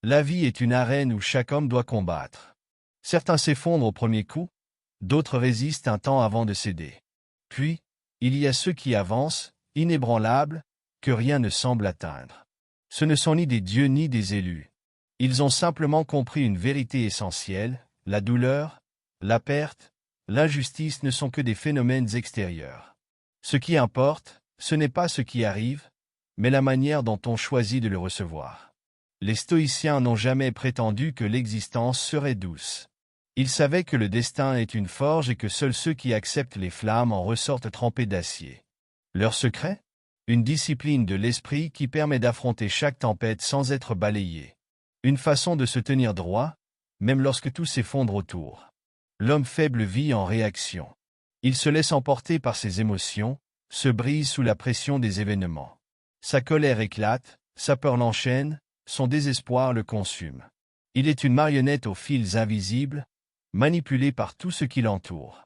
La vie est une arène où chaque homme doit combattre. Certains s'effondrent au premier coup, d'autres résistent un temps avant de céder. Puis, il y a ceux qui avancent, inébranlables, que rien ne semble atteindre. Ce ne sont ni des dieux ni des élus. Ils ont simplement compris une vérité essentielle: la douleur, la perte, l'injustice ne sont que des phénomènes extérieurs. Ce qui importe, ce n'est pas ce qui arrive, mais la manière dont on choisit de le recevoir. Les stoïciens n'ont jamais prétendu que l'existence serait douce. Ils savaient que le destin est une forge et que seuls ceux qui acceptent les flammes en ressortent trempés d'acier. Leur secret? Une discipline de l'esprit qui permet d'affronter chaque tempête sans être balayé. Une façon de se tenir droit, même lorsque tout s'effondre autour. L'homme faible vit en réaction. Il se laisse emporter par ses émotions, se brise sous la pression des événements. Sa colère éclate, sa peur l'enchaîne, son désespoir le consume. Il est une marionnette aux fils invisibles, manipulé par tout ce qui l'entoure.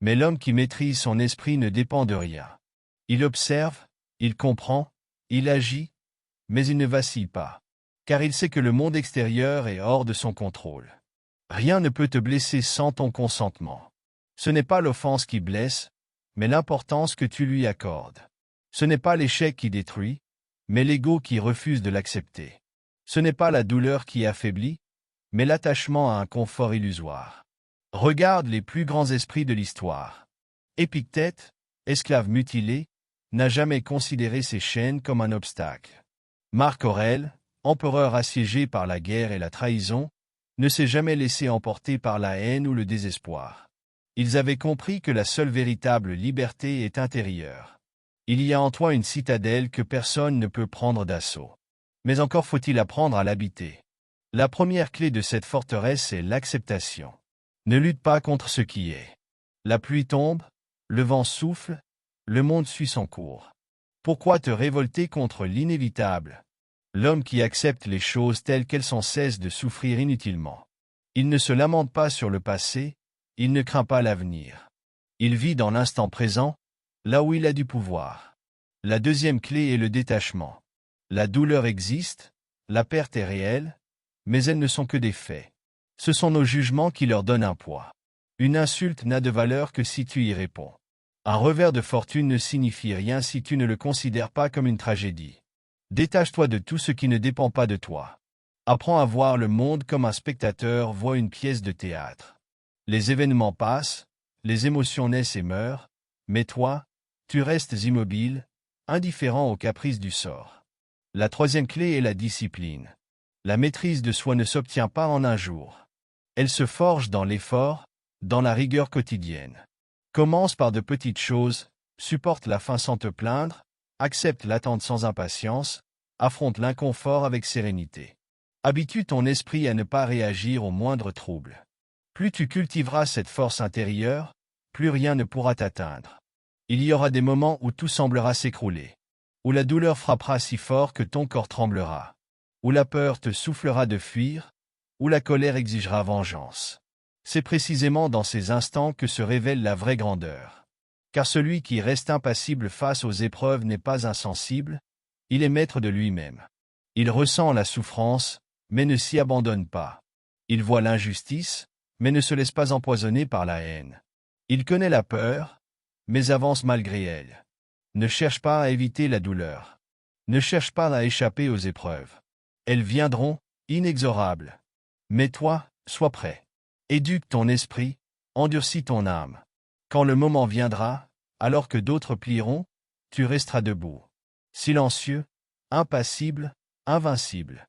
Mais l'homme qui maîtrise son esprit ne dépend de rien. Il observe, il comprend, il agit, mais il ne vacille pas. Car il sait que le monde extérieur est hors de son contrôle. Rien ne peut te blesser sans ton consentement. Ce n'est pas l'offense qui blesse, mais l'importance que tu lui accordes. Ce n'est pas l'échec qui détruit, mais l'ego qui refuse de l'accepter. Ce n'est pas la douleur qui affaiblit, mais l'attachement à un confort illusoire. Regarde les plus grands esprits de l'histoire. Épictète, esclave mutilé, n'a jamais considéré ses chaînes comme un obstacle. Marc Aurèle, empereur assiégé par la guerre et la trahison, ne s'est jamais laissé emporter par la haine ou le désespoir. Ils avaient compris que la seule véritable liberté est intérieure. Il y a en toi une citadelle que personne ne peut prendre d'assaut. Mais encore faut-il apprendre à l'habiter. La première clé de cette forteresse est l'acceptation. Ne lutte pas contre ce qui est. La pluie tombe, le vent souffle, le monde suit son cours. Pourquoi te révolter contre l'inévitable? L'homme qui accepte les choses telles qu'elles sont cesse de souffrir inutilement. Il ne se lamente pas sur le passé, il ne craint pas l'avenir. Il vit dans l'instant présent, là où il a du pouvoir. La deuxième clé est le détachement. La douleur existe, la perte est réelle, mais elles ne sont que des faits. Ce sont nos jugements qui leur donnent un poids. Une insulte n'a de valeur que si tu y réponds. Un revers de fortune ne signifie rien si tu ne le considères pas comme une tragédie. Détache-toi de tout ce qui ne dépend pas de toi. Apprends à voir le monde comme un spectateur voit une pièce de théâtre. Les événements passent, les émotions naissent et meurent, mais toi, tu restes immobile, indifférent aux caprices du sort. La troisième clé est la discipline. La maîtrise de soi ne s'obtient pas en un jour. Elle se forge dans l'effort, dans la rigueur quotidienne. Commence par de petites choses, supporte la faim sans te plaindre, accepte l'attente sans impatience, affronte l'inconfort avec sérénité. Habitue ton esprit à ne pas réagir au moindre trouble. Plus tu cultiveras cette force intérieure, plus rien ne pourra t'atteindre. Il y aura des moments où tout semblera s'écrouler, où la douleur frappera si fort que ton corps tremblera, où la peur te soufflera de fuir, où la colère exigera vengeance. C'est précisément dans ces instants que se révèle la vraie grandeur. Car celui qui reste impassible face aux épreuves n'est pas insensible, il est maître de lui-même. Il ressent la souffrance, mais ne s'y abandonne pas. Il voit l'injustice, mais ne se laisse pas empoisonner par la haine. Il connaît la peur, mais avance malgré elle. Ne cherche pas à éviter la douleur. Ne cherche pas à échapper aux épreuves. Elles viendront, inexorables. Mais toi, sois prêt. Éduque ton esprit, endurcis ton âme. Quand le moment viendra, alors que d'autres plieront, tu resteras debout. Silencieux, impassible, invincible.